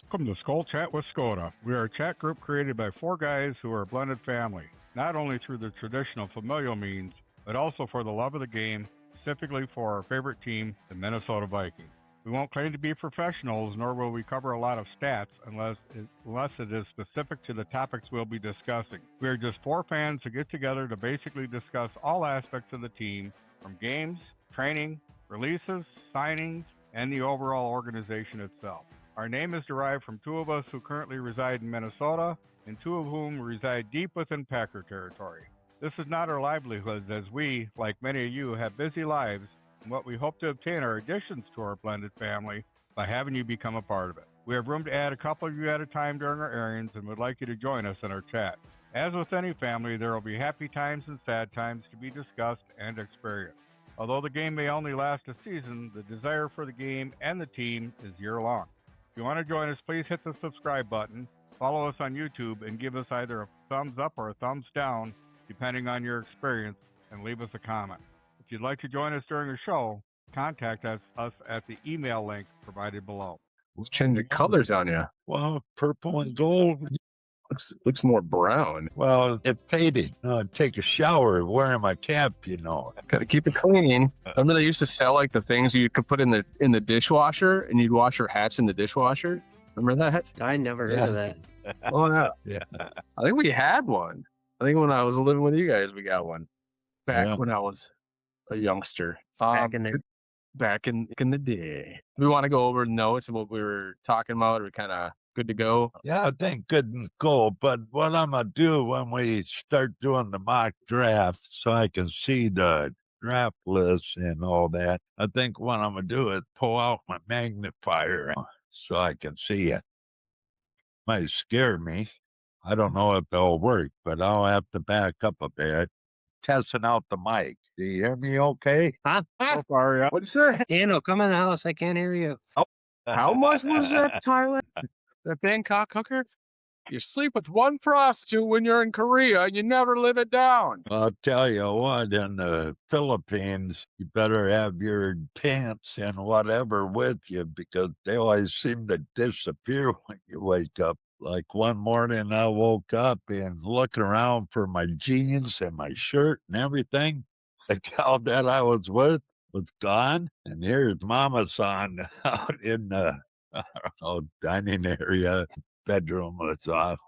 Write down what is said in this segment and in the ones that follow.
Welcome to Skol Chat with Skota. We are a chat group created by four guys who are a blended family, not only through the traditional familial means, but also for the love of the game, specifically for our favorite team, the Minnesota Vikings. We won't claim to be professionals, nor will we cover a lot of stats unless it is specific to the topics we'll be discussing. We are just four fans who get together to basically discuss all aspects of the team, from games, training, releases, signings, and the overall organization itself. Our name is derived from two of us who currently reside in Minnesota, and two of whom reside deep within Packer territory. This is not our livelihood, as we, like many of you, have busy lives, and what we hope to obtain are additions to our blended family by having you become a part of it. We have room to add a couple of you at a time during our airings and would like you to join us in our chat. As with any family, there will be happy times and sad times to be discussed and experienced. Although the game may only last a season, the desire for the game and the team is year-long. If you want to join us, please hit the subscribe button, follow us on YouTube, and give us either a thumbs up or a thumbs down, depending on your experience, and leave us a comment. If you'd like to join us during the show, contact us at the email link provided below. Let's change the colors on you. Well, purple and gold. Looks more brown. Well, it faded. Take a shower wearing my cap, Got to keep it clean. Remember they used to sell like the things you could put in the dishwasher, and you'd wash your hats in the dishwasher. Remember that? I never heard of that. Oh yeah. Yeah. I think we had one. I think when I was living with you guys, we got one back when I was a youngster. Back in the Back in the day. We want to go over notes of what we were talking about. We're kind of good to go. Yeah, I think good and go. But what I'm going to do when we start doing the mock draft so I can see the draft list and all that, I think what I'm going to do is pull out my magnifier so I can see it. Might scare me. I don't know if it'll work, but I'll have to back up a bit. Testing out the mic. Do you hear me okay? Huh? So far, yeah. What'd you say? Daniel, come in the house. I can't hear you. How much was that, Tyler? That Bangkok hooker? You sleep with one prostitute when you're in Korea, and you never live it down. I'll tell you what, in the Philippines, you better have your pants and whatever with you because they always seem to disappear when you wake up. Like one morning I woke up and looking around for my jeans and my shirt and everything. The gal that I was with was gone. And here's Mama San out in the dining area, bedroom was off.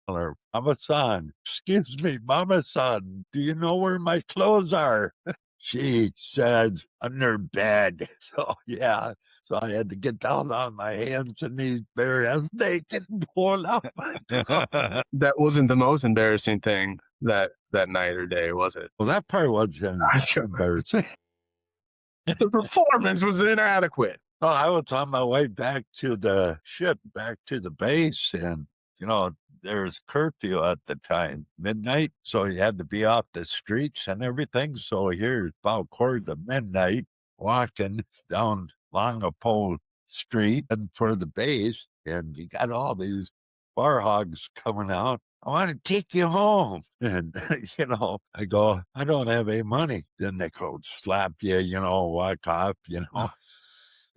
Her, Mama San, excuse me, Mama San, do you know where my clothes are? She says, under bed. So, yeah. So I had to get down on my hands and knees, bare ass naked, and pull out my clothes. That wasn't the most embarrassing thing that night or day, was it? Well, that part wasn't embarrassing. The performance was inadequate. Oh, I was on my way back to the ship, back to the base, and, there was curfew at the time, midnight, so you had to be off the streets and everything. So here's about quarter to midnight, walking down Longapole Street and for the base, and you got all these bar hogs coming out. I want to take you home. And, I go, I don't have any money. Then they go slap you, walk off,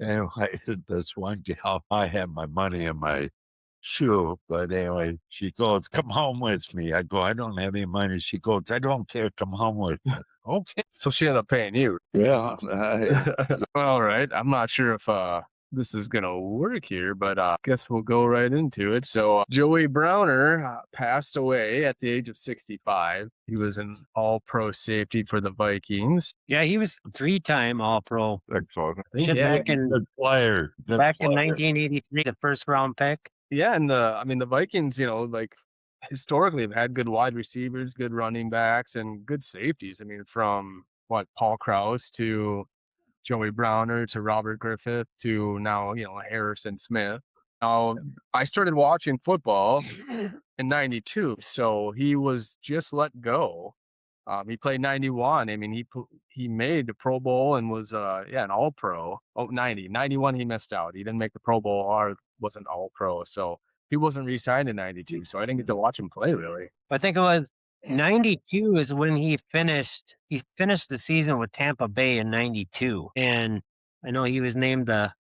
Anyway, this one gal, I had my money in my shoe, but anyway, she goes, come home with me. I go, I don't have any money. She goes, I don't care, come home with me. Okay. So she ended up paying you. Yeah. All right. I'm not sure if this is going to work here, but I guess we'll go right into it. So Joey Browner passed away at the age of 65. He was an all-pro safety for the Vikings. Yeah, he was 3-time All-Pro. Good player. Back in 1983, the first-round pick. Yeah, and the Vikings, historically have had good wide receivers, good running backs, and good safeties. I mean, from Paul Krause to Joey Browner to Robert Griffith to now, Harrison Smith. Now, I started watching football in 92, so he was just let go. He played 91. I mean, he made the Pro Bowl and was an All-Pro. 91 he missed out. He didn't make the Pro Bowl or wasn't All-Pro, so he wasn't re-signed in 92. So I didn't get to watch him play really. I think it was 92 is when he finished the season with Tampa Bay in 92, and I know he was named the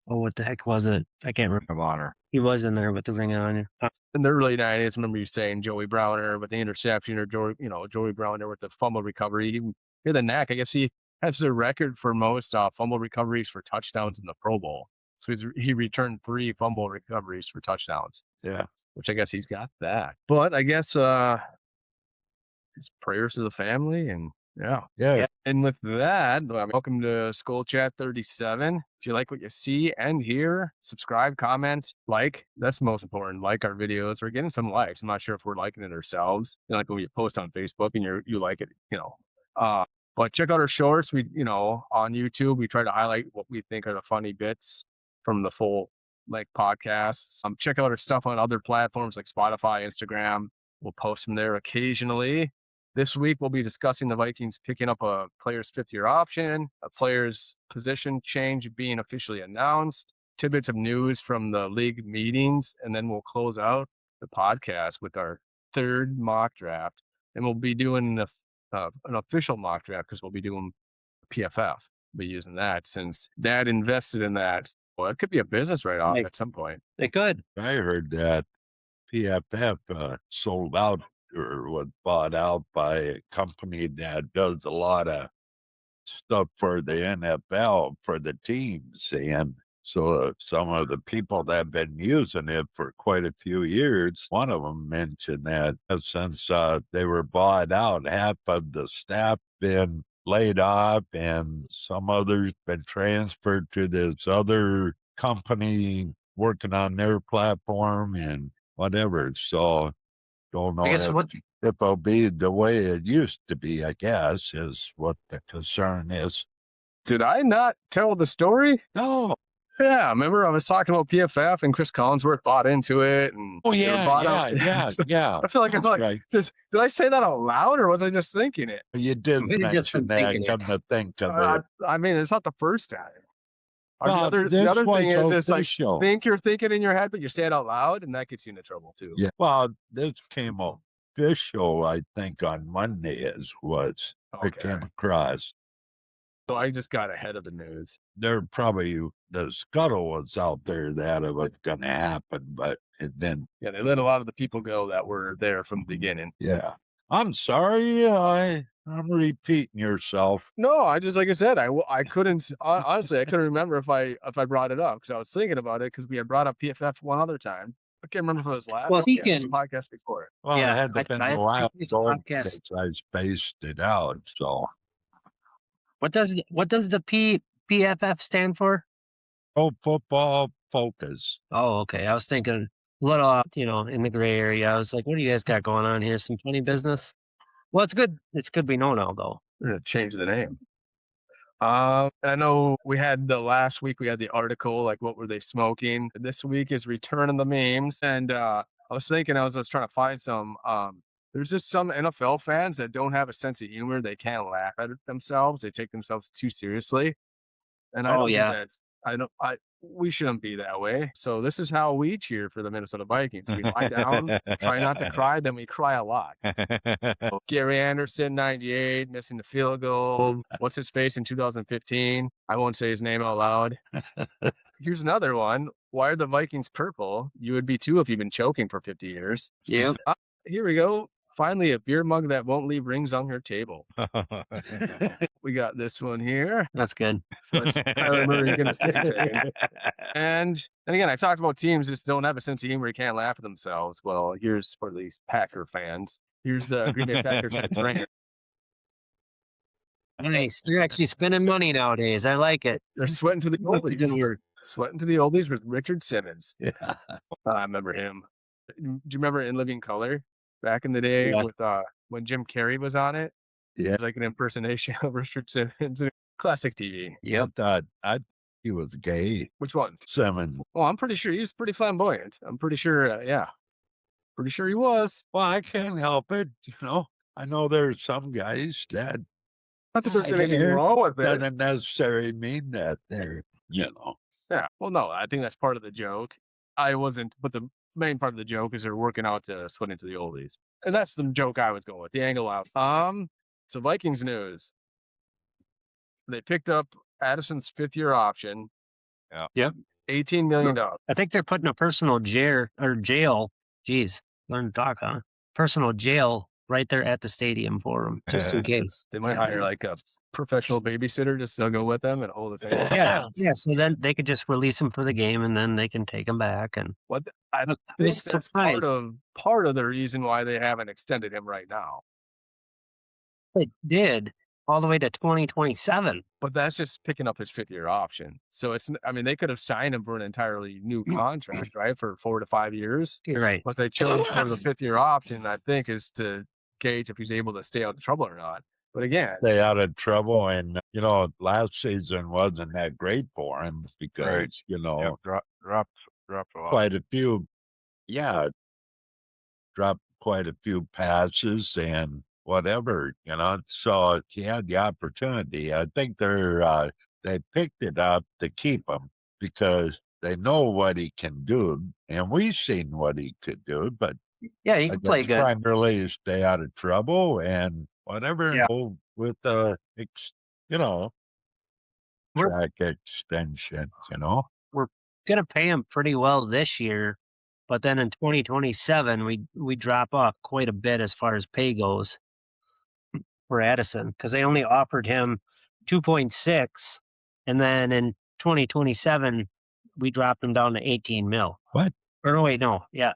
Oh, what the heck was it? I can't remember. of honor. He was in there with the Ring of Honor. In the early 90s, I remember you saying Joey Browner with the interception, or Joey Browner with the fumble recovery. He had the knack. I guess he has the record for most fumble recoveries for touchdowns in the Pro Bowl. So he returned 3 fumble recoveries for touchdowns. Yeah. Which I guess he's got that. But I guess his prayers to the family, and Yeah. And with that, welcome to Skol Chat 37. If you like what you see and hear, subscribe, comment, like. That's most important. Like our videos. We're getting some likes. I'm not sure if we're liking it ourselves. Like when we post on Facebook and you like it, But check out our shorts. We, on YouTube, we try to highlight what we think are the funny bits from the full podcasts. Check out our stuff on other platforms like Spotify, Instagram. We'll post from there occasionally. This week, we'll be discussing the Vikings picking up a player's 5th-year option, a player's position change being officially announced, tidbits of news from the league meetings, and then we'll close out the podcast with our 3rd mock draft. And we'll be doing an official mock draft because we'll be doing PFF. We'll be using that since Dad invested in that. Well, it could be a business write-off at some point. They could. I heard that PFF sold out or was bought out by a company that does a lot of stuff for the NFL for the teams. And so some of the people that have been using it for quite a few years, one of them mentioned that since they were bought out, half of the staff been laid off and some others been transferred to this other company working on their platform and whatever. So don't know I guess if it'll be the way it used to be, I guess, is what the concern is. Did I not tell the story? No. Yeah, remember I was talking about PFF and Chris Collinsworth bought into it. And Oh, they were yeah, bought out. yeah. I feel like Right. did I say that out loud or was I just thinking it? You did Maybe just mention from that, thinking it. come to think of it. I mean, it's not the first time. Well, the this other thing was is like official. think you're thinking in your head, but you say it out loud, and that gets you into trouble too. Yeah. Well, this came official, I think, on Monday it came across. So I just got ahead of the news. There probably, the scuttle was out there that it was going to happen, but it didn't. Yeah, they let a lot of the people go that were there from the beginning. Yeah. I'm sorry. I'm repeating yourself. No, I just, like I said, I couldn't, honestly, I couldn't remember if I brought it up because I was thinking about it because we had brought up PFF one other time. I can't remember if it was last Well, the podcast before it. Well, Yeah, it had to been I a while think it's ago podcast. since I spaced it out. So, What does the PFF stand for? football focus. Oh, okay. I was thinking a little, in the gray area. I was like, what do you guys got going on here? Some funny business? Well, it's good. It's good we know now, though. We're gonna change the name. I know we had last week we had the article, like what were they smoking? This week is Return of the Memes. And I was thinking, I was trying to find some there's just some NFL fans that don't have a sense of humor. They can't laugh at it themselves. They take themselves too seriously. And I don't think we shouldn't be that way. So this is how we cheer for the Minnesota Vikings. We lie down, try not to cry, then we cry a lot. Gary Anderson, 98, missing the field goal. What's his face in 2015? I won't say his name out loud. Here's another one. Why are the Vikings purple? You would be too if you've been choking for 50 years. Yep. Here we go. Finally, a beer mug that won't leave rings on your table. We got this one here. That's good. So I remember you're gonna say it. And again, I talked about teams that don't have a sense of humor, can't laugh at themselves. Well, here's for these Packer fans. Here's the Green Bay Packers head trainer. Nice. They're actually spending money nowadays. I like it. They're sweating to the oldies. Sweating to the oldies with Richard Simmons. Yeah. I remember him. Do you remember In Living Color back in the day with when Jim Carrey was on it? Yeah. Like an impersonation of Richard Simmons. Classic TV. I thought he was gay. Which one? Simmons. Well, I'm pretty sure he was pretty flamboyant. I'm pretty sure, pretty sure he was. Well, I can't help it. I know there's some guys that Not that there's anything wrong with it. doesn't necessarily mean that they're, Yeah. Well, no, I think that's part of the joke. I wasn't, but the main part of the joke is they're working out to sweat into the oldies. And that's the joke I was going with, the angle out. So Vikings news. They picked up Addison's 5th-year option. Yep. $18 million. I think they're putting a personal jail. Geez, learn to talk, huh? Personal jail right there at the stadium for him, just in case. They might hire like a professional babysitter just to go with them and hold the thing. Yeah. So then they could just release him for the game, and then they can take him back. And I was think that's surprised. part of the reason why they haven't extended him right now. They did all the way to 2027. But that's just picking up his 5th-year option. So it's, I mean, they could have signed him for an entirely new contract, right, for 4 to 5 years. You're right. What they chose for the 5th-year option, I think, is to gauge if he's able to stay out of trouble or not. But again, Stay out of trouble. And, last season wasn't that great for him because, dropped a lot. quite a few, dropped quite a few passes and whatever, so he had the opportunity. I think they picked it up to keep him because they know what he can do, and we've seen what he could do, but Yeah, he can play good. primarily stay out of trouble and whatever, and go with track extension, We're gonna pay him pretty well this year, but then in 2027 we drop off quite a bit as far as pay goes for Addison, because they only offered him 2.6, and then in 2027 we dropped him down to 18 mil. What? Or no, wait, no, yeah.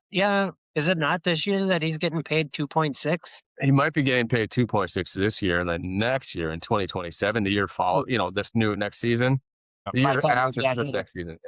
Is it not this year that he's getting paid 2.6? he might be getting paid 2.6 this year, and then next year in 2027, the year follow, this new next season, the I year thought it after was this next season,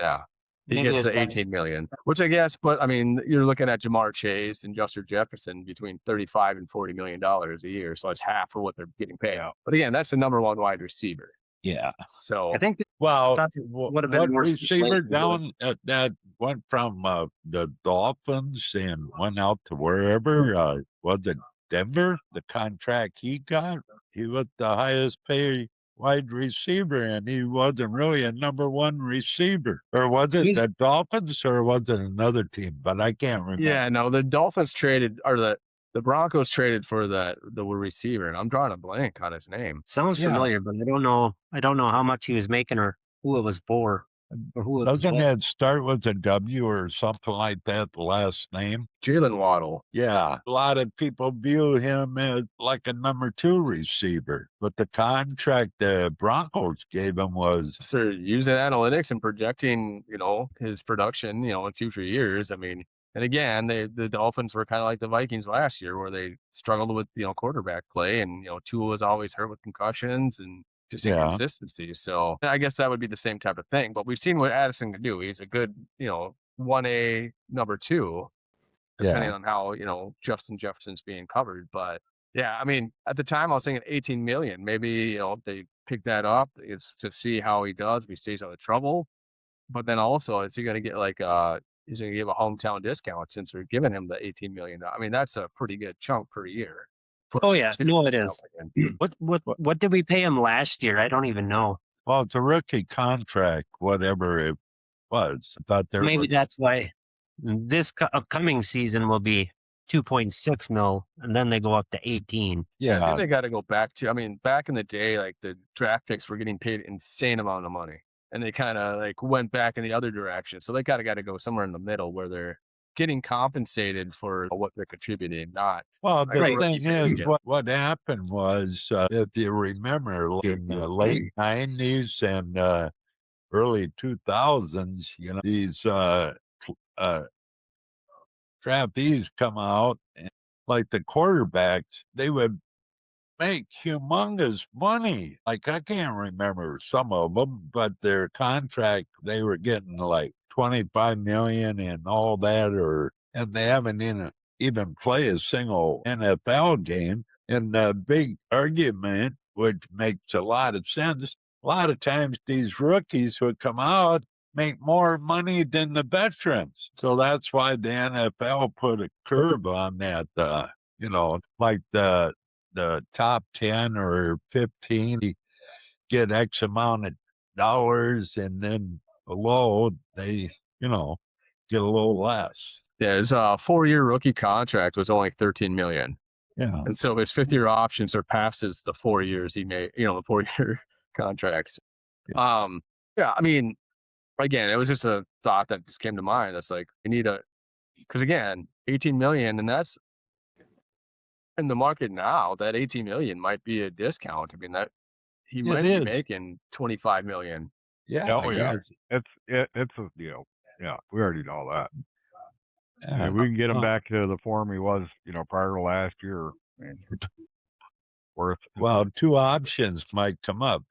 he Maybe gets it to was 18 million, which I guess, but I mean, you're looking at Jamar Chase and Justin Jefferson between 35 and $40 million a year. So it's half of what they're getting paid out. But again, that's the number one wide receiver. Yeah. So I think Well, thought it would have been what more receiver split. down that went from the Dolphins and went out to wherever? Was it Denver? The contract he got, he was the highest paid wide receiver, and he wasn't really a number one receiver. Or was it the Dolphins, or was it another team? But I can't remember. yeah, no, the Dolphins traded, or the Broncos traded for the receiver, and I'm drawing a blank on his name. Sounds familiar, but I don't know. I don't know how much he was making or who it was for. Or who it was Doesn't with. it start with a W or something like that, the last name? Jalen Waddle. Yeah. A lot of people view him as like a number two receiver, but the contract the Broncos gave him was. So using analytics and projecting, his production, in future years. I mean, and again, the Dolphins were kind of like the Vikings last year, where they struggled with, quarterback play, and, Tua was always hurt with concussions and just inconsistency. So I guess that would be the same type of thing. But we've seen what Addison can do. He's a good, 1A number two, depending on how, Justin Jefferson's being covered. But yeah, I mean, at the time I was thinking 18 million. Maybe, they pick that up to see how he does, if he stays out of trouble. But then also, is he going to get he's going to give a hometown discount since we're giving him the 18 million? I mean, that's a pretty good chunk per year. Oh yeah, no, it is. What did we pay him last year? I don't even know. Well, it's a rookie contract, whatever it was. I thought Maybe that's why this upcoming season will be 2.6 mil, and then they go up to 18. I think they got to go back to. I mean, back in the day, like the draft picks were getting paid insane amount of money, and they kind of went back in the other direction. So they got to go somewhere in the middle where they're getting compensated for what they're contributing, not. Well, the thing is, what happened was, if you remember, in the late 90s and early 2000s, these draftees come out, and like the quarterbacks, they would make humongous money. Like, I can't remember some of them, but their contract, they were getting like 25 million and all that, and they haven't even play a single NFL game. And the big argument, which makes a lot of sense, a lot of times these rookies would come out, make more money than the veterans. So that's why the NFL put a curve on that, like the top 10 or 15 get X amount of dollars, and then below they, get a little less. Yeah, his 4-year rookie contract was only 13 million. Yeah. And so his 5th-year option surpasses the 4 years he made, the 4-year contracts. Yeah. I mean, again, it was just a thought that just came to mind. That's like, we need because again, 18 million, and that's in the market now. That 18 million might be a discount. I mean, that he It might be is. making 25 million. Yeah, Oh, yeah. yes. It's a deal. Yeah, we already know that. Yeah. If we can get him back to the form he was, prior to last year, man, worth. Well, two options might come up.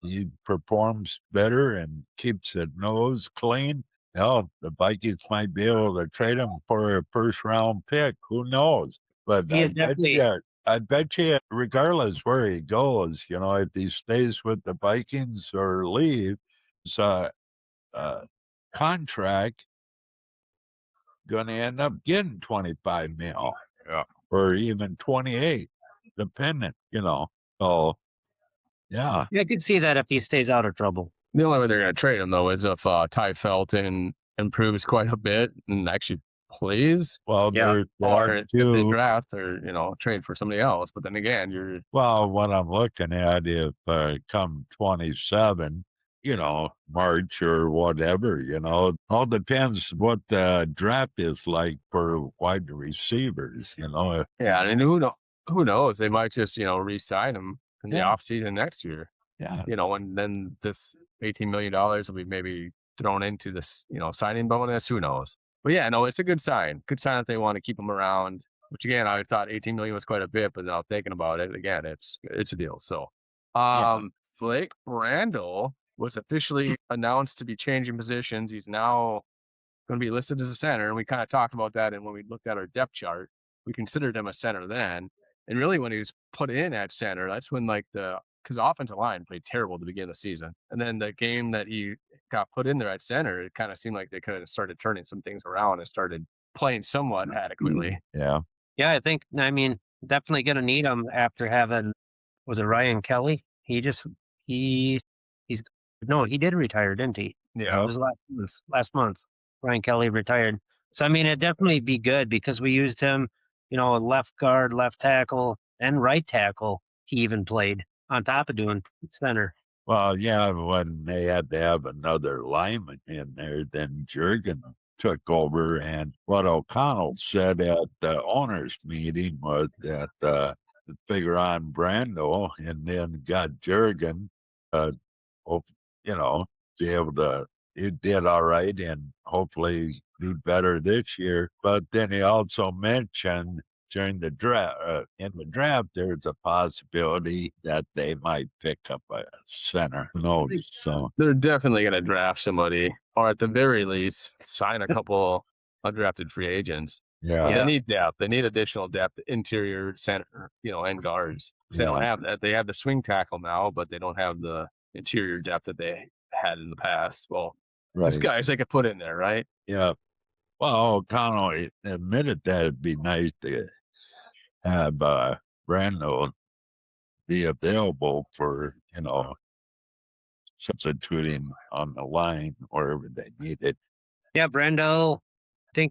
He performs better and keeps the nose clean. Hell, the Vikings might be able to trade him for a first-round pick. Who knows? But He is definitely. I bet you, regardless where he goes, if he stays with the Vikings or leaves, contract going to end up getting 25 mil. Yeah. Or even 28, depending, So, yeah. Yeah, I could see that if he stays out of trouble. The only way they're going to trade him, though, is if Ty Felton improves quite a bit and actually plays. Well, Yeah. Or if they draft or, trade for somebody else. But then again, Well, what I'm looking at, if come 27, March or whatever, all depends what the draft is like for wide receivers, Yeah, I mean, who knows? They might just, re-sign him in the offseason next year. Yeah. And then this $18 million will be maybe thrown into this, signing bonus. Who knows? But yeah, no, it's a good sign. Good sign that they want to keep him around. Which again, I thought 18 million was quite a bit, but now thinking about it again, it's a deal. So, Blake Brandel was officially announced to be changing positions. He's now going to be listed as a center, and we kind of talked about that. And when we looked at our depth chart, we considered him a center then. And really, when he was put in at center, that's when because offensive line played terrible to begin the season, and then the game that he got put in there at center, it kind of seemed like they could have started turning some things around and started playing somewhat adequately. Yeah. Yeah, definitely going to need him after having, was it Ryan Kelly? He did retire, didn't he? Yeah. It was last month. Ryan Kelly retired. So, it'd definitely be good because we used him, left guard, left tackle, and right tackle. He even played on top of doing center. Well, yeah, when they had to have another lineman in there, then Jurgen took over. And what O'Connell said at the owners' meeting was that the figure on Brandel and then got Jurgen, be able to, he did all right and hopefully be better this year. But then he also mentioned during the draft, there's a possibility that they might pick up a center. Who knows? So they're definitely going to draft somebody, or at the very least, sign a couple undrafted free agents. Yeah. They need depth. They need additional depth, interior, center, and guards. They don't have that. They have the swing tackle now, but they don't have the interior depth that they had in the past. Well, these guys they could put in there, right? Yeah. Well, O'Connell admitted that it'd be nice to have Brandel be available for, substituting on the line wherever they need it. Yeah, Brandel, I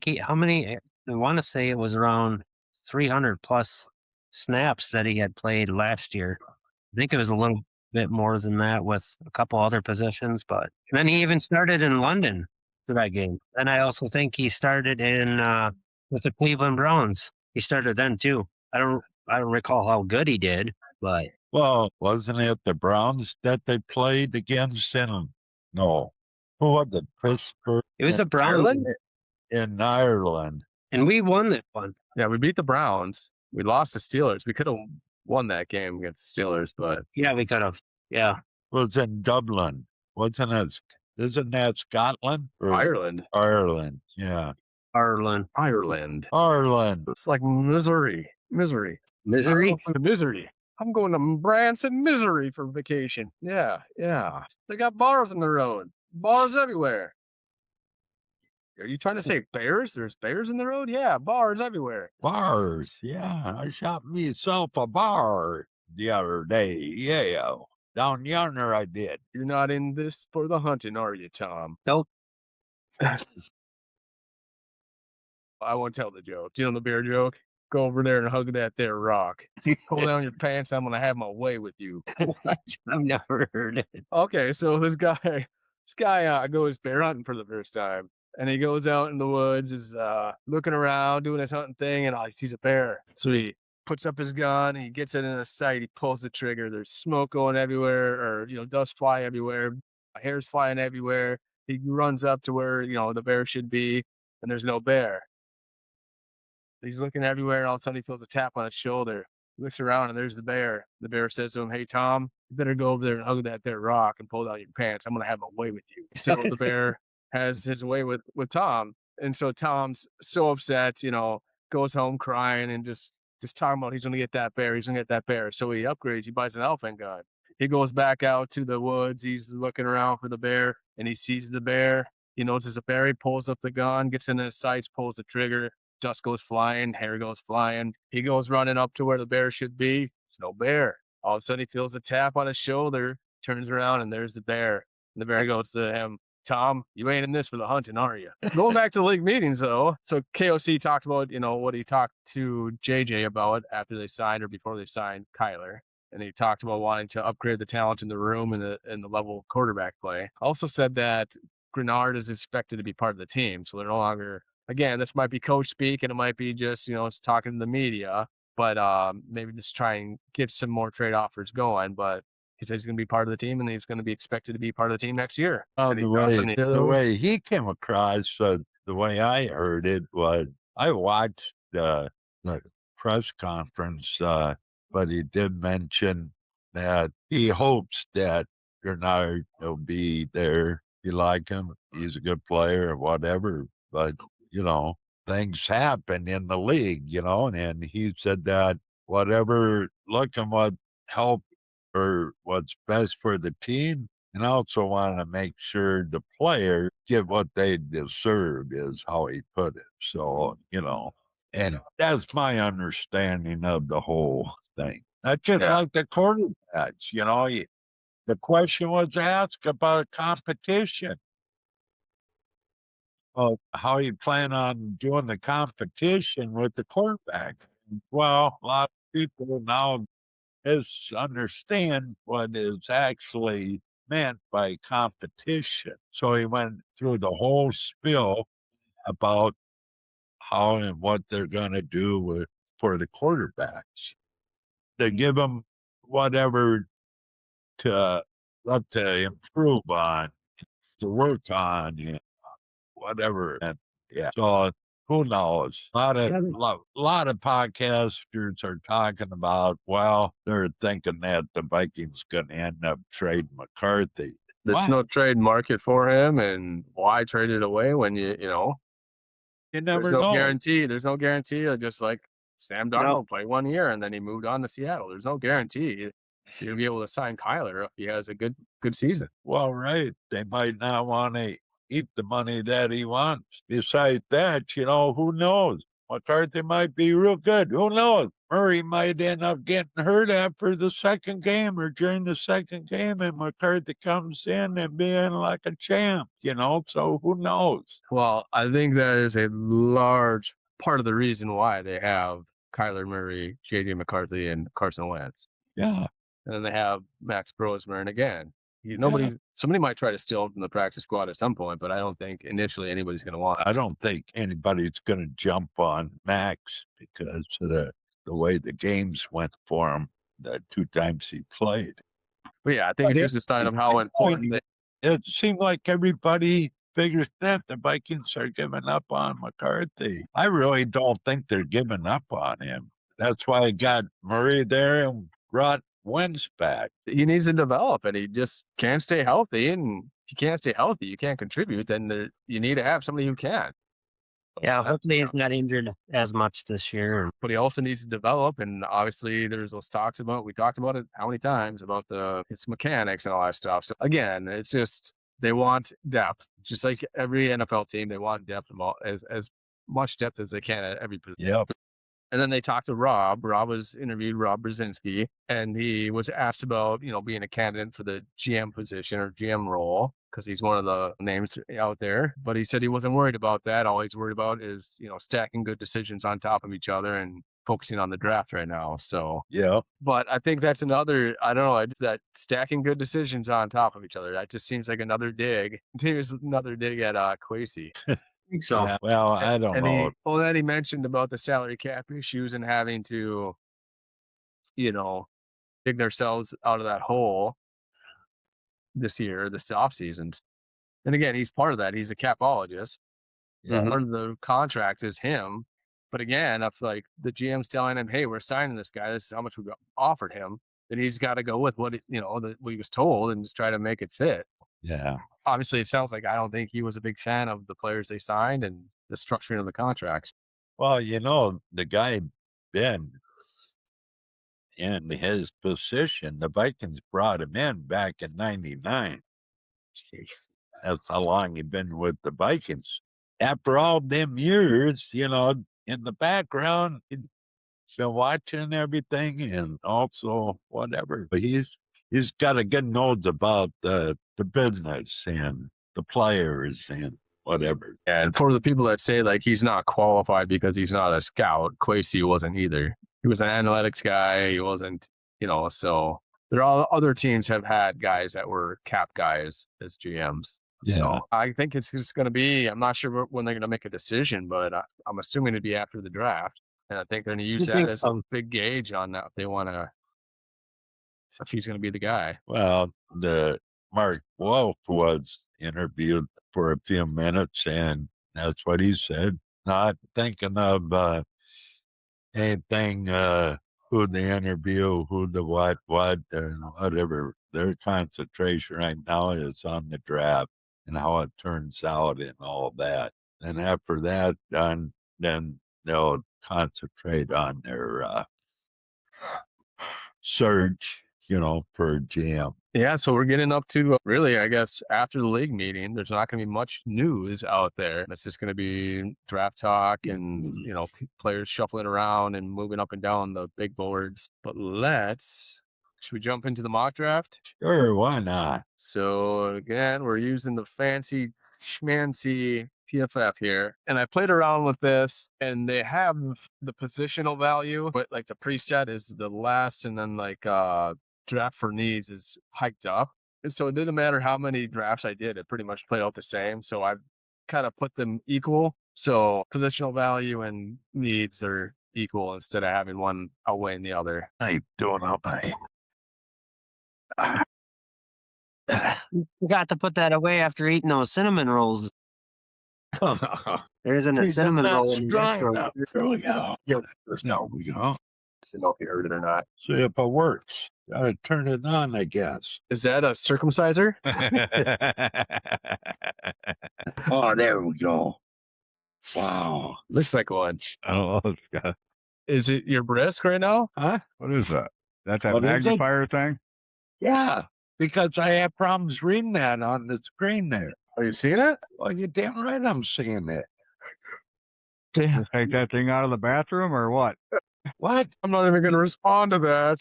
want to say it was around 300 plus snaps that he had played last year. I think it was a little bit more than that with a couple other positions, but and then he even started in London for that game. And I also think he started in with the Cleveland Browns. He started then too. I don't recall how good he did, but wasn't it the Browns that they played against? No, who was it? Pittsburgh. It was the Browns in Ireland, and we won that one. Yeah, we beat the Browns. We lost the Steelers. We could have won that game against the Steelers, but yeah, we could have. Yeah, well, it's in Dublin. Isn't that Scotland or Ireland? Ireland, yeah. Ireland. It's like Missouri. I'm going to Branson, Missouri for vacation. Yeah. They got bars on the road. Bars everywhere. Are you trying to say bears? There's bears in the road? Yeah, bars everywhere. Bars, yeah. I shot myself a bar the other day. Yeah, down yonder I did. You're not in this for the hunting, are you, Tom? Nope. I won't tell the joke. Do you know the bear joke? Go over there and hug that there rock. Pull down your pants. I'm going to have my way with you. What? I've never heard it. Okay, so this guy This guy goes bear hunting for the first time. And he goes out in the woods, is looking around, doing his hunting thing, and he sees a bear. So he puts up his gun, he gets it in a sight, he pulls the trigger. There's smoke going everywhere, or dust fly everywhere, hairs flying everywhere. He runs up to where the bear should be, and there's no bear. He's looking everywhere, and all of a sudden he feels a tap on his shoulder. He looks around, and there's the bear. The bear says to him, "Hey, Tom, you better go over there and hug that there rock and pull down your pants. I'm going to have a way with you." So the bear has his way with Tom. And so Tom's so upset, goes home crying and just talking about he's going to get that bear. He's going to get that bear. So he upgrades. He buys an elephant gun. He goes back out to the woods. He's looking around for the bear, and he sees the bear. He notices a bear. He pulls up the gun, gets in his sights, pulls the trigger. Dust goes flying, hair goes flying. He goes running up to where the bear should be. There's no bear. All of a sudden, he feels a tap on his shoulder, turns around, and there's the bear. And the bear goes to him, "Tom, you ain't in this for the hunting, are you?" Going back to the league meetings, though, so KOC talked about, what he talked to JJ about after they signed or before they signed Kyler. And he talked about wanting to upgrade the talent in the room and the level of quarterback play. Also said that Grenard is expected to be part of the team, so they're no longer. Again, this might be coach speak, and it might be just, it's talking to the media, but maybe just try and get some more trade offers going. But he says he's going to be part of the team, and he's going to be expected to be part of the team next year. The way he came across, the way I heard it was, I watched the press conference, but he did mention that he hopes that Grenard will be there. You like him, he's a good player or whatever, but things happen in the league, and he said that whatever, looking what help or what's best for the team, and also want to make sure the players get what they deserve, is how he put it. So, and that's my understanding of the whole thing. That's just like the quarterbacks, the question was asked about competition. Well, how you plan on doing the competition with the quarterback? Well, a lot of people now misunderstand what is actually meant by competition. So he went through the whole spiel about how and what they're going to do for the quarterbacks. They give them whatever to improve on, to work on, whatever. And so who knows? A lot of podcasters are talking about, they're thinking that the Vikings going to end up trading McCarthy. There's no trade market for him, and why trade it away when you never there's no know. guarantee. There's no guarantee. Just like Sam Darnold played 1 year and then he moved on to Seattle. There's no guarantee you'll be able to sign Kyler if he has a good season. Well, right. They might not want to eat the money that he wants. Besides that, who knows? McCarthy might be real good. Who knows? Murray might end up getting hurt after the second game or during the second game, and McCarthy comes in and being like a champ, so who knows? Well, I think that is a large part of the reason why they have Kyler Murray, J.J. McCarthy, and Carson Wentz. Yeah. And then they have Max Brosmer, and somebody might try to steal him from the practice squad at some point, but I don't think initially anybody's going to want him. I don't think anybody's going to jump on Max because of the way the games went for him the 2 times he played. But yeah, I think it's just a sign of how important it seemed like everybody figures that the Vikings are giving up on McCarthy. I really don't think they're giving up on him. That's why I got Murray there and brought Wentz back. He needs to develop, and he just can't stay healthy. And if you can't stay healthy, you can't contribute. Then you need to have somebody who can. Yeah, hopefully he's not injured as much this year. But he also needs to develop, and obviously there's those talks about, we talked about it how many times, about his mechanics and all that stuff. So again, it's just, they want depth. Just like every NFL team, they want depth, as much depth as they can at every position. Yep. And then they talked to Rob. Rob interviewed Rob Brzezinski, and he was asked about, being a candidate for the GM position or GM role, because he's one of the names out there. But he said he wasn't worried about that. All he's worried about is, stacking good decisions on top of each other and focusing on the draft right now. So, Yeah. but I think that's another, I don't know, that stacking good decisions on top of each other. That just seems like another dig. Here's another dig at Quasey. I think so. Yeah, well, I don't know. Then he mentioned about the salary cap issues and having to, dig themselves out of that hole this year, this offseason. And again, he's part of that. He's a capologist. Yeah. Part of the contract is him. But again, if like the GM's telling him, "Hey, we're signing this guy. This is how much we offered him," then he's got to go with what what he was told and just try to make it fit. Yeah. Obviously, it sounds like I don't think he was a big fan of the players they signed and the structuring of the contracts. Well, the guy Ben in his position, the Vikings brought him in back in '99. That's how long he'd been with the Vikings. After all them years, in the background, he'd been watching everything and also whatever. But he's got a good nose about the business and the players and whatever. And for the people that say like he's not qualified because he's not a scout, Quasey wasn't either. He was an analytics guy. He wasn't, so there are other teams have had guys that were cap guys as GMs. Yeah. So I think it's just going to be, I'm not sure when they're going to make a decision, but I'm assuming it'd be after the draft. And I think they're going to use that as a big gauge on that. If they want to, if he's going to be the guy. Well, the Mark Wolf was interviewed for a few minutes, and that's what he said. Not thinking of anything, who the interview, who the what, and whatever. Their concentration right now is on the draft and how it turns out and all that. And after that, then they'll concentrate on their search, for a GM. Yeah, so we're getting up to really, I guess, after the league meeting, there's not going to be much news out there. It's just going to be draft talk and, players shuffling around and moving up and down the big boards. But should we jump into the mock draft? Sure, why not? So again, we're using the fancy schmancy PFF here. And I played around with this and they have the positional value, but like the preset is the last and then like draft for needs is hiked up. And so it didn't matter how many drafts I did, it pretty much played out the same. So I've kind of put them equal. So positional value and needs are equal instead of having one outweighing the other. How you doing up, mate? Forgot to put that away after eating those cinnamon rolls. There isn't a cinnamon roll in the There we go. There we go. I don't know if you heard it or not. See if it works. Gotta turn it on, I guess. Is that a circumciser? Oh, there we go. Wow. Looks like one. I don't know. Is it your brisk right now? Huh? What is that? That's that What is it? magnifier thing? Yeah, because I have problems reading that on the screen there. Are you seeing it? Well, you're damn right I'm seeing it. Damn. Just take that thing out of the bathroom or what? What? I'm not even going to respond to that.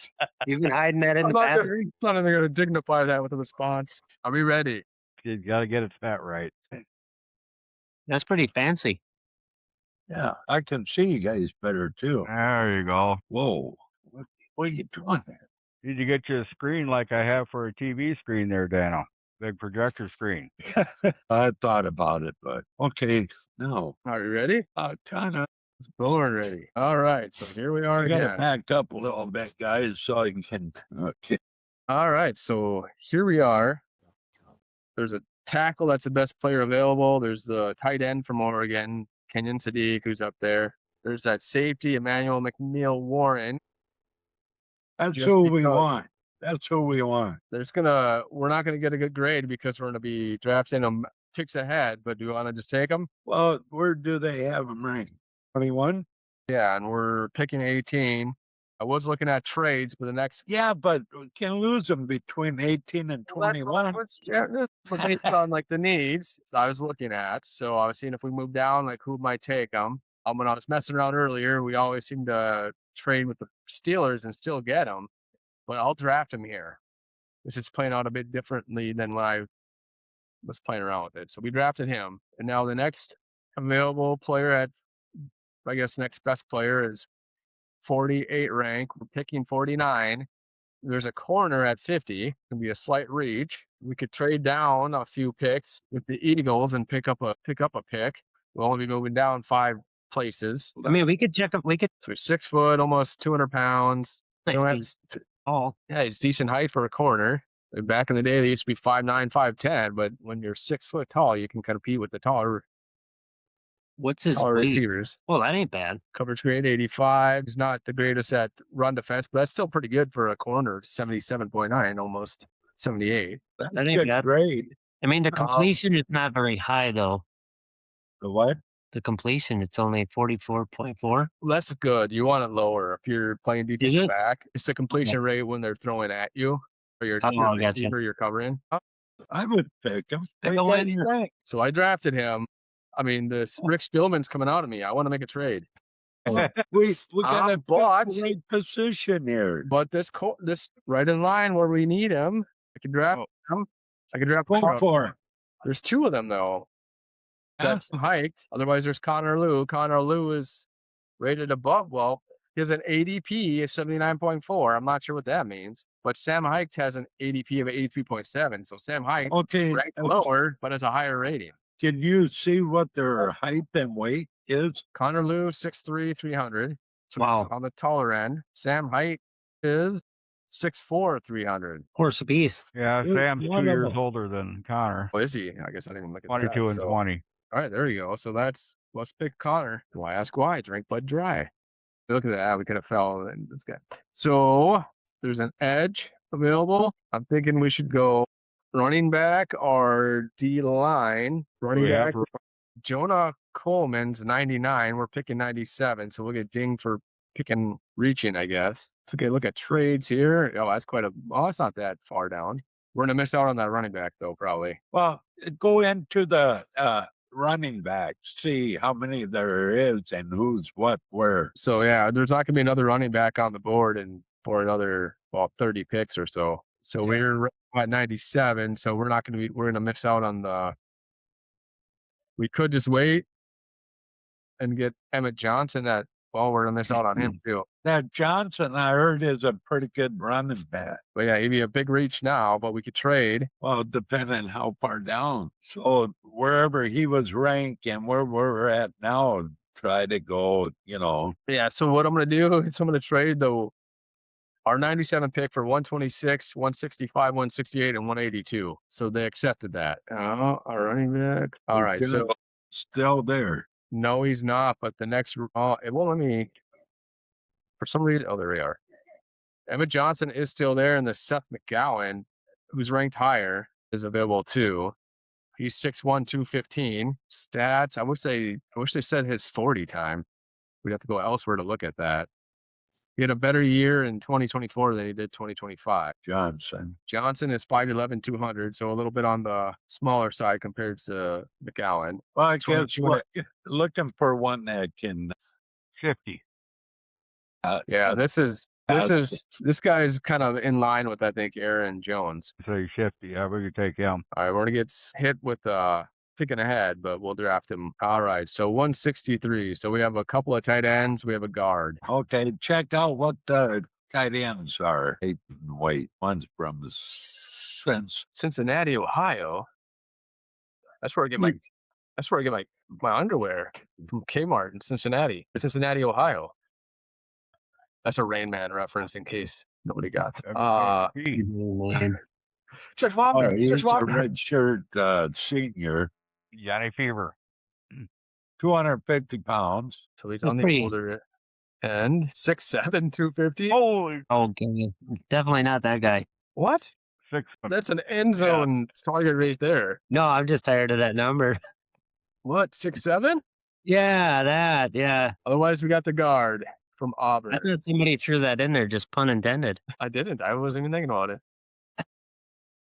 You've been hiding that in I'm the not bathroom? not even going to dignify that with a response. Are we ready? You got to get it set right. That's pretty fancy. Yeah, I can see you guys better too. There you go. Whoa. What are you doing there? Need to get you a screen like I have for a TV screen there, Dano. Big projector screen. I thought about it, but okay. No. Are you ready? Kind of. It's born ready. All right. So here we are I got to again. back up a little bit, guys, so I can. Okay. All right. So here we are. There's a tackle that's the best player available. There's the tight end from Oregon, Kenyon Sadiq, who's up there. There's that safety, Emmanuel McNeil Warren. That's Just who we because- want. That's who we want. We're not gonna get a good grade because we're gonna be drafting them picks ahead. But do you want to just take them? Well, where do they have them ranked? 21? Yeah, and we're picking 18. I was looking at trades, but the next Yeah, but we can lose them between 18 and 21. Yeah, based on like the needs I was looking at. So I was seeing if we move down, like who might take them. When I was messing around earlier, we always seem to trade with the Steelers and still get them. But I'll draft him here. This is playing out a bit differently than when I was playing around with it. So we drafted him. And now the next available player next best player is 48 rank. We're picking 49. There's a corner at 50. Can be a slight reach. We could trade down a few picks with the Eagles and pick up a pick. We'll only be moving down 5 places. I mean, we could check up. We could. So he's 6 foot, almost 200 pounds. Nice You know, piece. Oh, yeah, he's decent height for a corner. Back in the day, they used to be 5'9", 5'10", but when you're 6 foot tall, you can compete with the taller what's his weight? receivers. Well, that ain't bad. Coverage grade 85. He's not the greatest at run defense, but that's still pretty good for a corner. 77.9, almost 78. That That's ain't good bad. grade. I mean, the completion is not very high though. The what? The completion, it's only 44.4. That's good. You want it lower if you're playing Is defensive it? back. It's the completion rate when they're throwing at you or your Oh, I gotcha. receiver you're covering. I would pick him. Pick What a do you winner. guys think? So I drafted him. I mean, this Rick Spielman's coming out of me. I want to make a trade. We gotta pick but- the right position here. But this right in line where we need him. I can draft him. I can draft Go for it. There's 2 of them though. Yeah. That's hiked. Otherwise, there's Connor Liu. Connor Liu is rated above. Well, he has an ADP of 79.4. I'm not sure what that means. But Sam Hiked has an ADP of 83.7. So Sam Hiked Okay. ranked lower, but has a higher rating. Can you see what their height and weight is? Connor Liu, 6'3", 300. So Wow. he's on the taller end. Sam Hiked is 6'4", 300. Horse apiece. Yeah, Dude, Sam's 2 one of years them. older than Connor. Well, is he? I guess I didn't even look at 22 that. and So- 20. All right, there you go. So let's pick Connor. Do I ask why? Drink Bud Dry. Look at that. We could have fell in this guy. So there's an edge available. I'm thinking we should go running back or D line. Running We have back. Jonah Coleman's 99. We're picking 97. So we'll get dinged for picking reaching, I guess. It's okay. Look at trades here. Oh, that's it's not that far down. We're gonna miss out on that running back though, probably. Well, go into the running backs, see how many there is and who's what where. So yeah, there's not gonna be another running back on the board and for another 30 picks or so. So we're at 97. So we're gonna miss out on the. We could just wait and get Emmett Johnson we're gonna miss out on him too. That Johnson, I heard, is a pretty good running back. But yeah, he'd be a big reach now, but we could trade. Well, depending how far down. So wherever he was ranked and where we're at now, try to go, Yeah, so what I'm gonna do is I'm gonna trade our 97 pick for 126, 165, 168, and 182. So they accepted that. Our running back. All right, so still there. no, he's not. But the next, it won't let me. For some reason, there we are. Emmett Johnson is still there, and the Seth McGowan, who's ranked higher, is available too. He's 6'1", 215. Stats. I wish they said his 40 time. We'd have to go elsewhere to look at that. He had a better year in 2024 than he did 2025. Johnson is 5'11", 200, so a little bit on the smaller side compared to McGowan. Well, I guess 22. we're looking for one that can. 50. Yeah, this guy's kind of in line with, I think, Aaron Jones. Say 50. Yeah, we could take him. All right, we're gonna get hit with picking ahead, but we'll draft him. All right, so 163. So we have a couple of tight ends. We have a guard. Okay, check out what the tight ends are. Wait, one's from Cincinnati, Ohio. That's where I get my underwear from Kmart in Cincinnati, Ohio. That's a Rain Man reference in case nobody got. Judge Wapner. He's Judge a Wapner. red shirt senior, Johnny Fever. 250 pounds. So he's That's on the pretty- older end. 6'7", 250. Holy Okay, definitely not that guy. What? 6. That's an end zone target right there. No, I'm just tired of that number. What? 6'7"? Yeah, that. Yeah, Otherwise, we got the guard from Auburn. I thought somebody threw that in there, just pun intended. I didn't. I wasn't even thinking about it.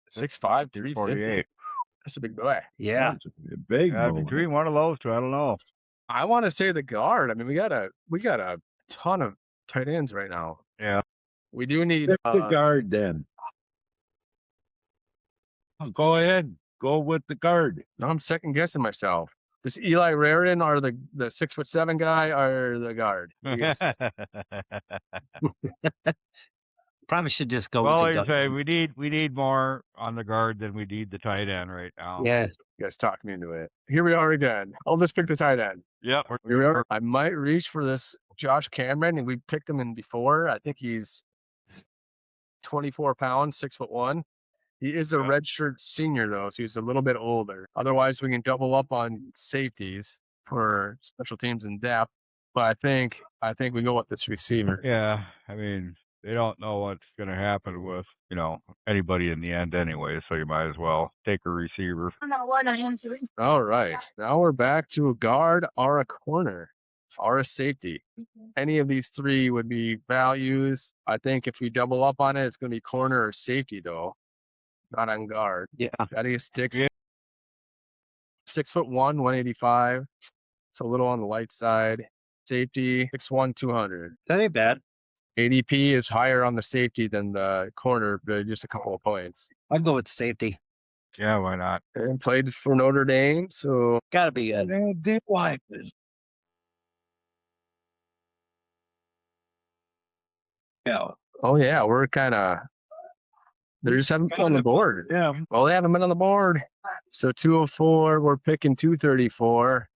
6'5", 350. 48. That's a big boy. Yeah, That's a big move. Between one of those two, I don't know. I want to say the guard. I mean, we got a ton of tight ends right now. Yeah. We do need Pick the guard then. Go ahead. Go with the guard. No, I'm second guessing myself. Does Eli Raridon or the 6'7" guy or the guard? Probably should just go Well, with like the I say, guard. we need more on the guard than we need the tight end right now. Yeah. You guys talked me into it. Here we are again. I'll just pick the tight end. Yep. Here we are. I might reach for this Josh Cameron, and we picked him in before. I think he's 24 pounds, 6'1". He is a redshirt senior though, so he's a little bit older. Otherwise, we can double up on safeties for special teams in depth. But I think we go with this receiver. Yeah, I mean, they don't know what's going to happen with, anybody in the end anyway, so you might as well take a receiver. All right. Now we're back to a guard or a corner or a safety. Any of these three would be values. I think if we double up on it, it's going to be corner or safety though, not on guard. Yeah. Eddie Sticks, Yeah. 6'1", 185. It's a little on the light side. Safety, 6'1", 200. That ain't bad. ADP is higher on the safety than the corner, but just a couple of points. I'd go with safety. Yeah, why not? And played for Notre Dame, so Gotta be good. They did like this. Yeah. oh yeah, we're kind of. They just haven't been on the board. Yeah. Well, they haven't been on the board. So 204, we're picking 234.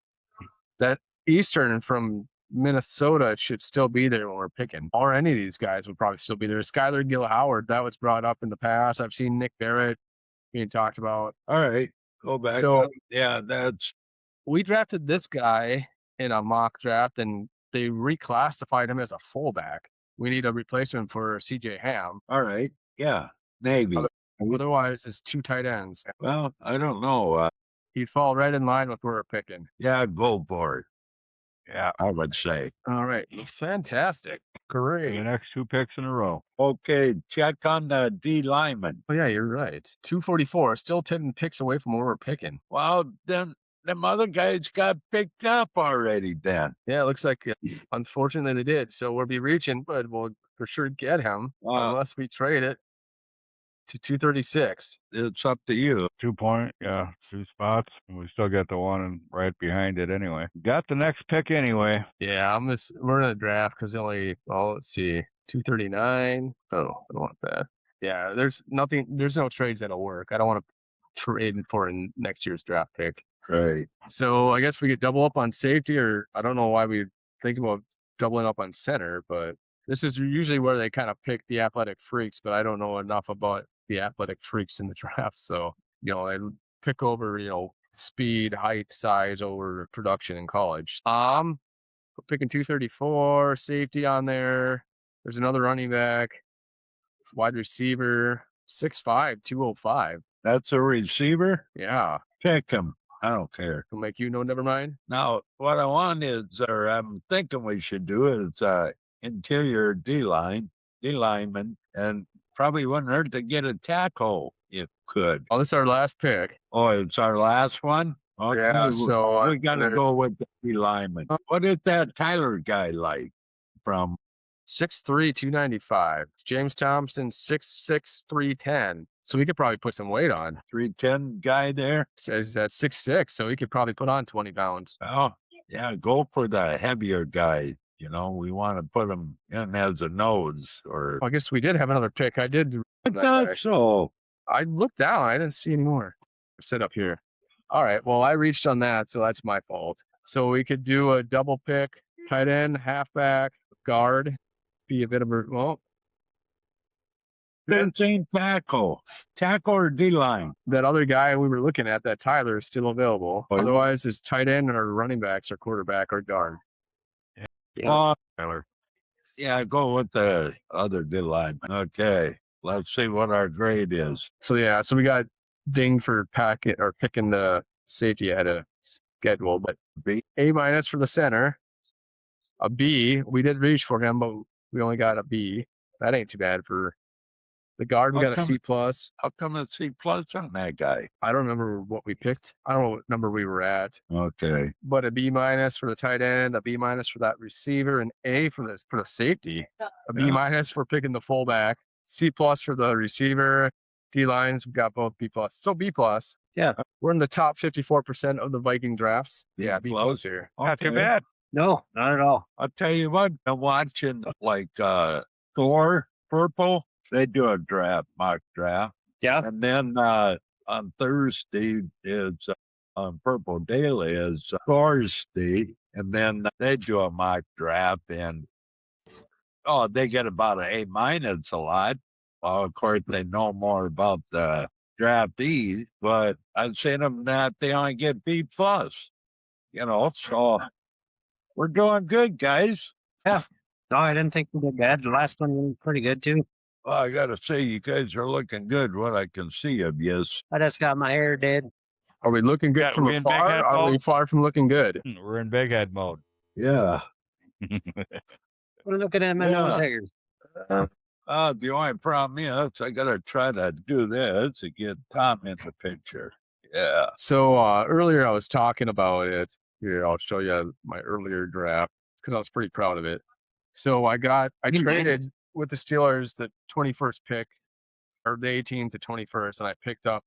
That Eastern from Minnesota should still be there when we're picking. Or any of these guys would probably still be there. Skylar Gill Howard, that was brought up in the past. I've seen Nick Barrett being talked about. All right. Go back. So- up. Yeah, that's We drafted this guy in a mock draft, and they reclassified him as a fullback. We need a replacement for CJ Ham. all right. Yeah, maybe. Otherwise, it's two tight ends. Well, I don't know. He'd fall right in line with where we're picking. Yeah, go for it. Yeah, I would say. All right. Fantastic. Great. the next two picks in a row. Okay, check on the D lineman. Oh, yeah, you're right. 244. Still 10 picks away from where we're picking. Well, then them other guys got picked up already. Then Yeah, it looks like, unfortunately, they did. So we'll be reaching, but we'll for sure get him unless we trade it to 236. it's up to you. 2 point, yeah, 2 spots. And we still got the one right behind it anyway. Got the next pick anyway. Yeah, we're in a draft because let's see, 239. Oh, I don't want that. Yeah, there's no trades that'll work. I don't want to trade for next year's draft pick. Right. So I guess we could double up on safety, or I don't know why we think about doubling up on center, but this is usually where they kind of pick the athletic freaks, but I don't know enough about the athletic freaks in the draft. So, I pick over, speed, height, size over production in college. We're picking 234, safety on there. There's another running back, wide receiver, 6'5", 205. That's a receiver. Yeah. Pick him. I don't care. It'll make never mind. Now, what I want is, or I'm thinking we should do is interior lineman, and probably wouldn't hurt to get a tackle if could. Oh, this is our last pick. Oh, it's our last one? Okay, Yeah, so we got to there's- go with the D lineman. What is that Tyler guy like from? 6'3", 295. James Thompson, 6'6", 310. So we could probably put some weight on. 310 guy there? Says at 6'6", so he could probably put on 20 pounds. Oh, yeah, go for the heavier guy. We want to put him in as a nose or. Well, I guess we did have another pick. I did. I that thought guy. so. I looked down. I didn't see any more. Sit up here. All right. Well, I reached on that, so that's my fault. So we could do a double pick, tight end, halfback, guard. Be a bit of a This ain't tackle or D line. that other guy we were looking at, that Tyler, is still available. Oh, yeah. Otherwise, it's tight end or running backs or quarterback or guard. Yeah. Tyler. Yeah, go with the other D lineman. Okay, let's see what our grade is. So yeah, so we got dinged for picking the safety ahead of schedule, but B. A- for the center, a B. We did reach for him, but we only got a B. That ain't too bad for the guard. We How got a come- C plus. How come a C plus on that guy? I don't remember what we picked. I don't know what number we were at, Okay, but a B- for the tight end, a B- for that receiver, an A for the safety, a B- for picking the fullback, C plus for the receiver, D lines, we got both B plus. So B plus. Yeah. We're in the top 54% of the Viking drafts. Yeah, B Close. plus here. Not too Okay. bad. No, not at all. I'll tell you what, I'm watching like Thor Purple. They do a mock draft. Yeah. And then on Thursday is on Purple Daily is Thursday. And then they do a mock draft and they get about an A- a lot. Well, of course, they know more about the draftees, but I've seen them that they only get B plus. So we're doing good, guys. No, I didn't think we did bad. The last one was pretty good too. Well, I got to say, you guys are looking good, what I can see of you. I just got my hair did. Are we looking good Yeah, from we in big afar? head Are we mode? far from looking good? We're in big head mode. Yeah. We're looking at my nose hairs. The only problem is I got to try to do this to get Tom in the picture. Yeah. So earlier I was talking about it. Here, I'll show you my earlier draft because I was pretty proud of it. So I traded with the Steelers the 21st pick, or the 18th to 21st, and I picked up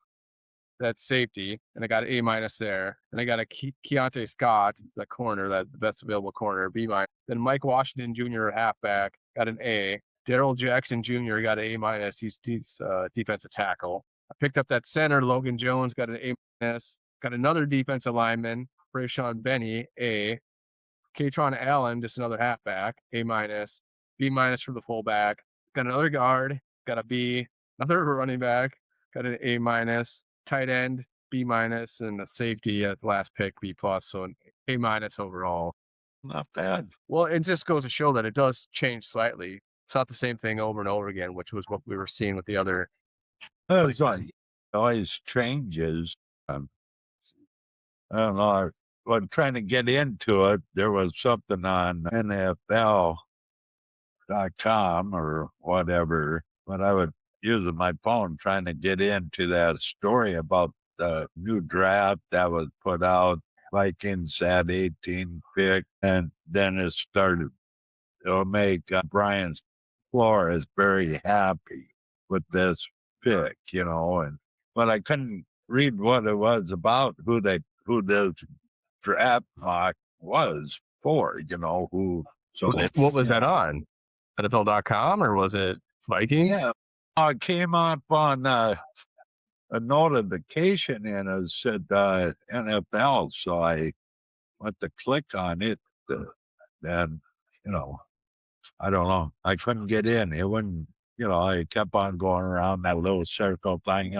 that safety, and I got an A- there. And I got a Keontae Scott, the corner, the best available corner, B-. Then Mike Washington Jr., halfback, got an A. Daryl Jackson Jr. got an A-. He's defensive tackle. I picked up that center, Logan Jones, got an A-. Got another defensive lineman, Brayshawn Benny, A. Katron Allen, just another halfback, A-. B- for the fullback. Got another guard, got a B. Another running back, got an A-. Tight end, B-, and the safety at the last pick, B+, so an A- overall. Not bad. Well, it just goes to show that it does change slightly. It's not the same thing over and over again, which was what we were seeing with the other. It always changes. I don't know. When trying to get into it, there was something on NFL.com or whatever, but I was using my phone trying to get into that story about the new draft that was put out, Vikings at 18 pick, and then it started. It'll make Brian Flores very happy with this pick, but I couldn't read what it was about, who this draft mock was for, who. So What was that on? NFL.com or was it Vikings? Yeah, it came up on a notification and it said NFL, so I went to click on it. Then, I don't know. I couldn't get in. It wouldn't, I kept on going around that little circle thing,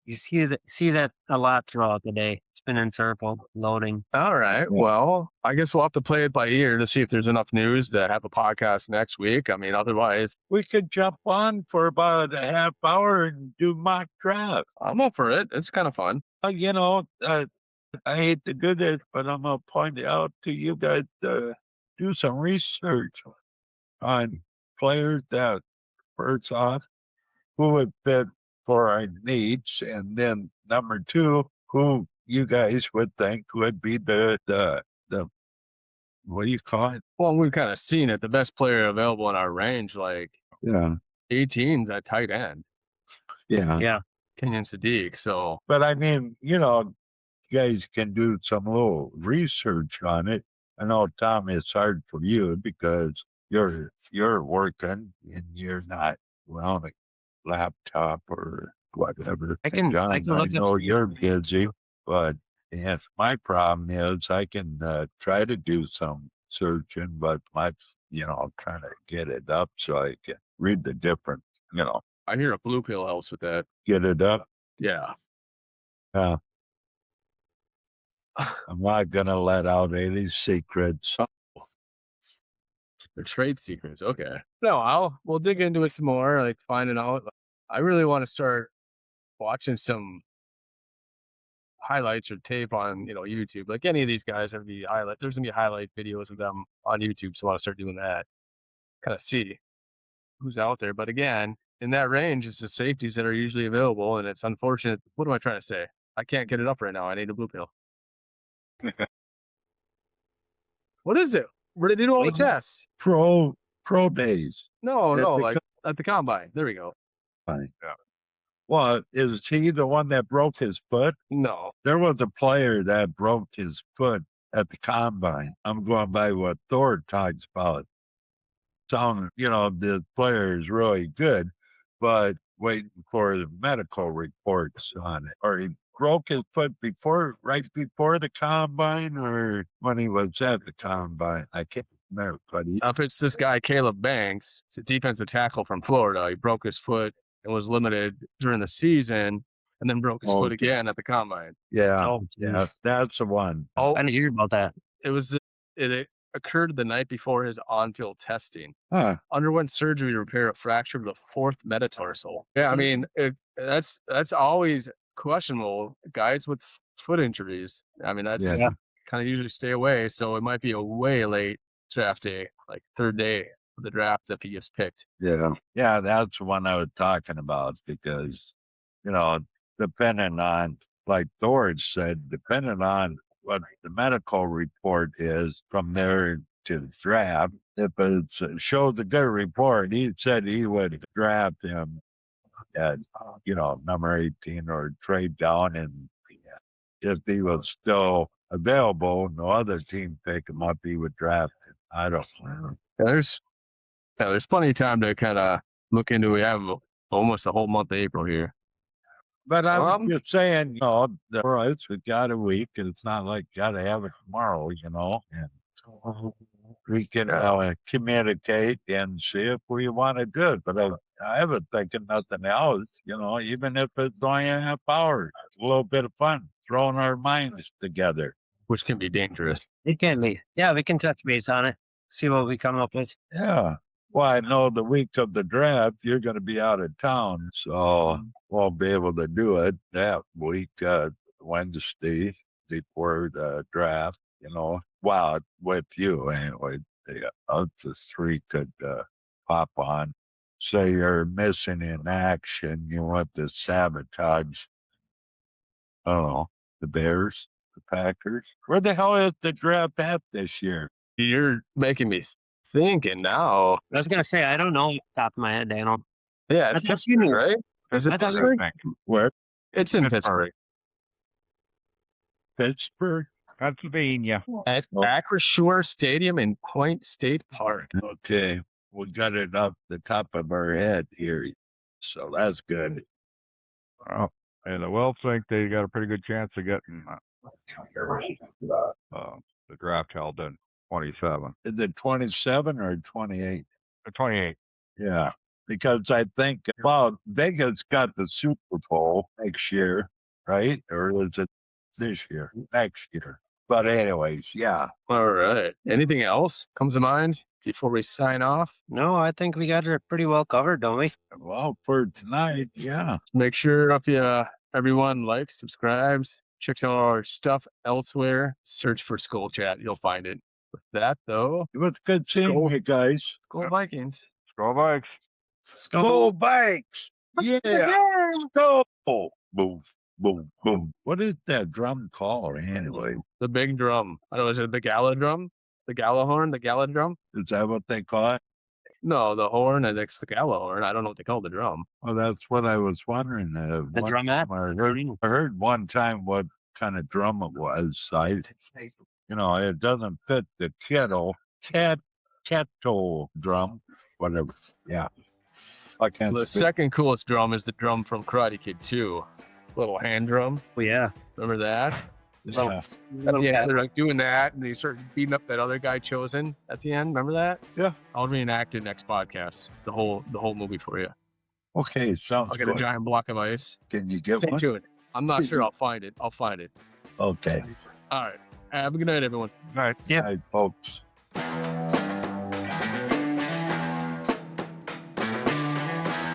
You see that a lot throughout the day. It's been in circle, loading. All right. Well, I guess we'll have to play it by ear to see if there's enough news to have a podcast next week. I mean, otherwise, we could jump on for about a half hour and do mock draft. I'm up for it. It's kind of fun. I hate to do this, but I'm going to point out to you guys to do some research on players that, first off, who would fit for our needs, and then number two, who you guys would think would be the what do you call it? Well, we've kind of seen it. The best player available in our range, like 18's at tight end. Yeah. Kenyon Sadiq. So, but I mean, you guys can do some little research on it. I know, Tom, it's hard for you because you're working and you're not on a laptop or whatever. I can John, look I know up. you're busy, but if my problem is I can try to do some searching, but I'm trying to get it up so I can read the different, I hear a blue pill helps with that. get it up. Yeah. I'm not going to let out any secrets. The trade secrets. Okay. No, we'll dig into it some more, like finding out. I really want to start watching some highlights or tape on, YouTube. Like any of these guys, there's gonna be highlight videos of them on YouTube. So I want to start doing that. Kind of see who's out there. But again, in that range, it's the safeties that are usually available, and it's unfortunate. What am I trying to say? I can't get it up right now. I need a blue pill. What is it? Where did they do all the tests? Pro days. No, At the like at the combine. There we go. Fine. Yeah. Well, is he the one that broke his foot? No. There was a player that broke his foot at the combine. I'm going by what Thor talks about. The player is really good, but waiting for the medical reports on it. Or he broke his foot right before the combine, or when he was at the combine. I can't remember, but If it's this guy, Caleb Banks, it's a defensive tackle from Florida. He broke his foot and was limited during the season and then broke his foot again at the combine. yeah, that's the one. Oh, I didn't hear about that. it occurred the night before his on-field testing. Huh. Underwent surgery to repair a fracture of the fourth metatarsal. Yeah, I mean, that's always questionable. Guys with foot injuries, I mean, that's kind of usually stay away. So it might be a way late draft day, like third day of the draft if he gets picked. Yeah, that's the one I was talking about because, depending on, like Thor said, depending on what the medical report is from there to the draft, if it shows a good report, he said he would draft him at, number 18 or trade down. And if he was still available, no other team pick him up, he would draft him. I don't know. There's plenty of time to kind of look into. We have almost a whole month of April here. But I'm just saying, the rights, we got a week, and it's not like got to have it tomorrow, and we can communicate and see if we want to do it. But I haven't thinking nothing else, even if it's only a half hour, it's a little bit of fun, throwing our minds together. Which can be dangerous. It can be. Yeah, we can touch base on it, see what we come up with. Yeah. Well, I know the week of the draft, you're going to be out of town, so won't be able to do it that week, Wednesday before the draft, Well, with you anyway. Us three could pop on. Say you're missing in action, you want to sabotage, I don't know, the Bears, the Packers. Where the hell is the draft at this year? You're making me thinking now. I was gonna say I don't know off the top of my head, Daniel. Yeah, I it's thought you knew. right? Is it I thought Pittsburgh? Where? It's in Pittsburgh. Pittsburgh? Pennsylvania. At Acrisure Stadium in Point State Park. Okay. We got it up the top of our head here. So that's good. Well, and I will think they got a pretty good chance of getting the draft held in 27. Is it 27 or 28? 28. Yeah. Because I think, Vegas got the Super Bowl next year, right? Or is it this year? Next year. But anyways, yeah. All right. Anything else comes to mind before we sign off? No, I think we got it pretty well covered, don't we? Well, for tonight, yeah. Make sure if everyone likes, subscribes, checks out our stuff elsewhere, search for Skol Chat. You'll find it. With that, though, It was good seeing you guys. Skol Vikings. Skol Vikes. Skol Bikes. Yeah. Skol. Boom, boom, boom. What is that drum called anyway? The big drum. I don't know, is it the gala drum? The gala horn? The gala drum? Is that what they call it? No, the horn, and it's the gala horn. I don't know what they call the drum. Well, that's what I was wondering. The drumette? I heard one time what kind of drum it was. It doesn't fit the kettle drum, whatever. Yeah. I can't. The second coolest drum is the drum from Karate Kid 2. Little hand drum. Oh, yeah. Remember that? Yeah. Yeah, they're like doing that, and they start beating up that other guy Chosen at the end. Remember that? Yeah. I'll reenact it next podcast. The whole movie for you. Okay, sounds I'll get good. a giant block of ice. Can you get Stay one? tuned. I'm not sure. I'll find it. Okay. All right. Have a good night, everyone. All right. All right, folks.